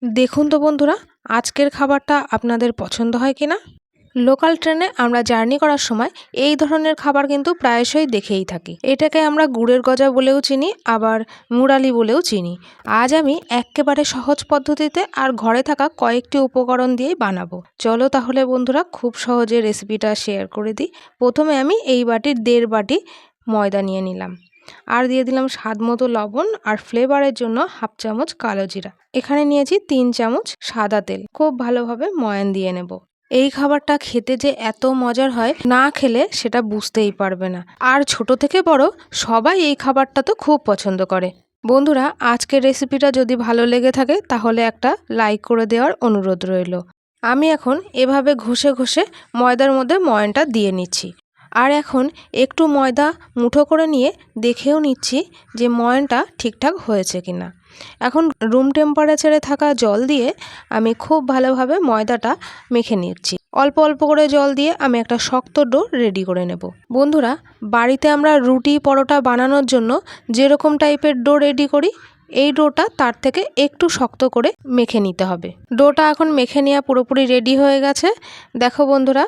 দেখুন তো বন্ধুরা, আজকের খাবারটা আপনাদের পছন্দ হয় কি না? লোকাল ট্রেনে আমরা জার্নি করার সময় এই ধরনের খাবার কিন্তু প্রায়শই দেখেই থাকি। এটাকে আমরা গুড়ের গজা বলেও চিনি, আবার মুরালি বলেও চিনি। আজ আমি এক্কেবারে সহজ পদ্ধতিতে আর ঘরে থাকা কয়েকটি উপকরণ দিয়েই বানাবো। চলো তাহলে বন্ধুরা, খুব সহজে রেসিপিটা শেয়ার করে দিই। প্রথমে আমি এই বাটির 1.5 বাটি ময়দা নিয়ে নিলাম, আর দিয়ে দিলাম স্বাদ মতো লবণ, আর ফ্লেভারের জন্য 1/2 চামচ কালো জিরা। এখানে নিয়েছি 3 চামচ সাদা তেল। খুব ভালোভাবে ময়ান দিয়ে নেব। এই খাবারটা খেতে যে এত মজার হয়, না খেলে সেটা বুঝতেই পারবে না। আর ছোট থেকে বড় সবাই এই খাবারটা তো খুব পছন্দ করে। বন্ধুরা, আজকের রেসিপিটা যদি ভালো লেগে থাকে তাহলে একটা লাইক করে দেওয়ার অনুরোধ রইল। আমি এখন এভাবে ঘষে ঘষে ময়দার মধ্যে ময়ানটা দিয়ে নিচ্ছি। আর এখন একটু ময়দা মুঠো করে নিয়ে দেখেও নিচ্ছি যে ময়ানটা ঠিকঠাক হয়েছে কিনা। এখন রুম টেম্পারেচারে থাকা জল দিয়ে আমি খুব ভালোভাবে ময়দাটা মেখে নিচ্ছি। অল্প অল্প করে জল দিয়ে আমি একটা শক্ত ডো রেডি করে নেব। বন্ধুরা, বাড়িতে আমরা রুটি পরোটা বানানোর জন্য যেরকম টাইপের ডো রেডি করি, এই ডোটা তার থেকে একটু শক্ত করে মেখে নিতে হবে। ডোটা এখন মেখে নেওয়া পুরোপুরি রেডি হয়ে গেছে। দেখো বন্ধুরা,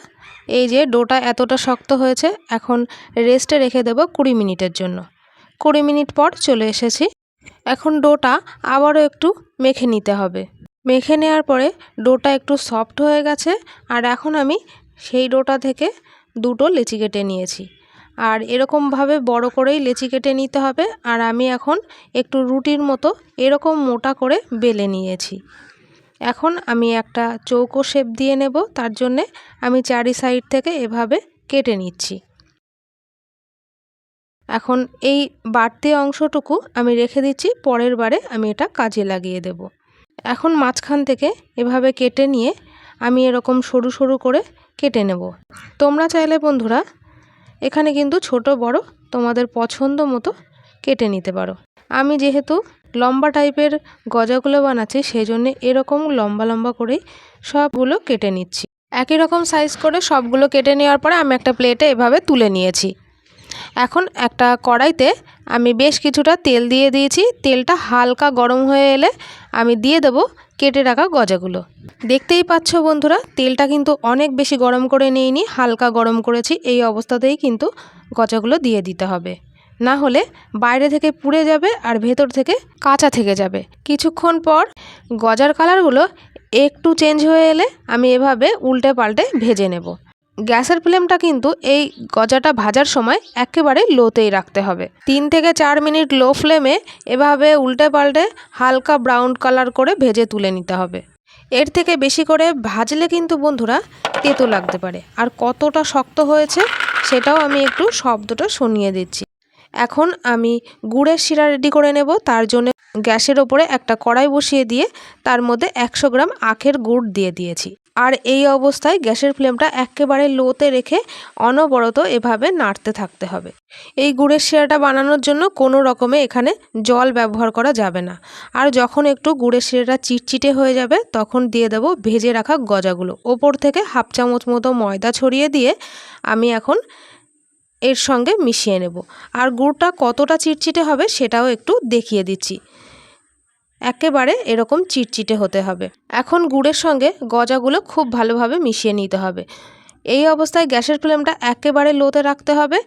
এই যে ডোটা এতটা শক্ত হয়েছে। এখন রেস্টে রেখে দেবো 20 মিনিটের জন্য। 20 মিনিট পর চলে এসেছি। এখন ডোটা আবারও একটু মেখে নিতে হবে। মেখে নেওয়ার পরে ডোটা একটু সফট হয়ে গেছে। আর এখন আমি সেই ডোটা থেকে 2টো লেচি কেটে নিয়েছি। আর এরকমভাবে বড় করেই লেচি কেটে নিতে হবে। আর আমি এখন একটু রুটির মতো এরকম মোটা করে বেলে নিয়েছি। এখন আমি একটা চৌকো শেপ দিয়ে নেব। তার জন্যে আমি চারি সাইড থেকে এভাবে কেটে নিচ্ছি। এখন এই বাড়তি অংশটুকু আমি রেখে দিচ্ছি, পরের বারে আমি এটা কাজে লাগিয়ে দেব। এখন মাঝখান থেকে এভাবে কেটে নিয়ে আমি এরকম সরু সরু করে কেটে নেব। তোমরা চাইলে বন্ধুরা এখানে কিন্তু ছোট বড় তোমাদের পছন্দ মতো কেটে নিতে পারো। আমি যেহেতু লম্বা টাইপের গজাগুলো বানাচ্ছি, সেই জন্য এরকম লম্বা লম্বা করেই সবগুলো কেটে নিচ্ছি। একই রকম সাইজ করে সবগুলো কেটে নেওয়ার পরে আমি একটা প্লেটে এভাবে তুলে নিয়েছি। এখন একটা কড়াইতে আমি বেশ কিছুটা তেল দিয়ে দিয়েছি। তেলটা হালকা গরম হয়ে এলে আমি দিয়ে দেব কেটে রাখা গজাগুলো। দেখতেই পাচ্ছ বন্ধুরা, তেলটা কিন্তু অনেক বেশি গরম করে নিইনি, হালকা গরম করেছি। এই অবস্থাতেই কিন্তু গজাগুলো দিয়ে দিতে হবে, না হলে বাইরে থেকে পুড়ে যাবে আর ভেতর থেকে কাঁচা থেকে যাবে। কিছুক্ষণ পর গজার কালারগুলো একটু চেঞ্জ হয়ে এলে আমি এভাবে উল্টে পাল্টে ভেজে নেব। গ্যাসের ফ্লেমটা কিন্তু এই গজাটা ভাজার সময় একেবারে লোতেই রাখতে হবে। 3 থেকে 4 মিনিট লো ফ্লেমে এভাবে উল্টে পাল্টে হালকা ব্রাউন কালার করে ভেজে তুলে নিতে হবে। এর থেকে বেশি করে ভাজলে কিন্তু বন্ধুরা তেতো লাগতে পারে। আর কতটা শক্ত হয়েছে সেটাও আমি একটু শব্দটা শুনিয়ে দিচ্ছি। এখন আমি গুড়ের শিরা রেডি করে নেব। তার জন্য গ্যাসের ওপরে একটা কড়াই বসিয়ে দিয়ে তার মধ্যে 100 গ্রাম আখের গুড় দিয়ে দিয়েছি। আর এই অবস্থায় গ্যাসের ফ্লেমটা একেবারে লোতে রেখে অনবরত এভাবে নাড়তে থাকতে হবে। এই গুড়ের শিরাটা বানানোর জন্য কোনো রকমে এখানে জল ব্যবহার করা যাবে না। আর যখন একটু গুড়ের শিরাটা চিটচিটে হয়ে যাবে তখন দিয়ে দেব ভেজে রাখা গজাগুলো। ওপর থেকে 1/2 চামচ মতো ময়দা ছড়িয়ে দিয়ে আমি এখন এর সঙ্গে মিশিয়ে নেব। আর গুড়টা কতটা চিটচিটে হবে সেটাও একটু দেখিয়ে দিচ্ছি। একেবারে এরকম চিটচিটে হতে হবে। এখন গুড়ের সঙ্গে গজাগুলো খুব ভালোভাবে মিশিয়ে নিতে হবে। এই অবস্থায় গ্যাসের ফ্লেমটা একেবারে লোতে রাখতে হবে।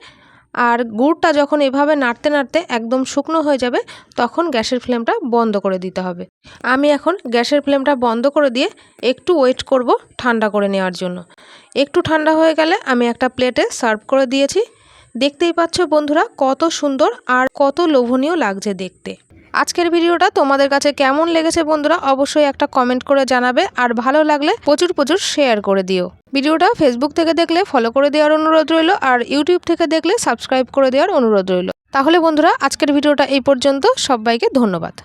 আর গুড়টা যখন এভাবে নাড়তে নাড়তে একদম শুকনো হয়ে যাবে তখন গ্যাসের ফ্লেমটা বন্ধ করে দিতে হবে। আমি এখন গ্যাসের ফ্লেমটা বন্ধ করে দিয়ে একটু ওয়েট করব ঠান্ডা করে নেওয়ার জন্য। একটু ঠান্ডা হয়ে গেলে আমি একটা প্লেটে সার্ভ করে দিয়েছি। দেখতেই পাচ্ছ বন্ধুরা কত সুন্দর আর কত লোভনীয় লাগছে দেখতে। আজকের ভিডিওটা তোমাদের কাছে কেমন লেগেছে বন্ধুরা অবশ্যই একটা কমেন্ট করে জানাবে। আর ভালো লাগলে প্রচুর প্রচুর শেয়ার করে দিও। ভিডিওটা ফেসবুক থেকে দেখলে ফলো করে দেওয়ার অনুরোধ রইল, আর ইউটিউব থেকে দেখলে সাবস্ক্রাইব করে দেওয়ার অনুরোধ রইল। তাহলে বন্ধুরা, আজকের ভিডিওটা এই পর্যন্ত। সবাইকে ধন্যবাদ।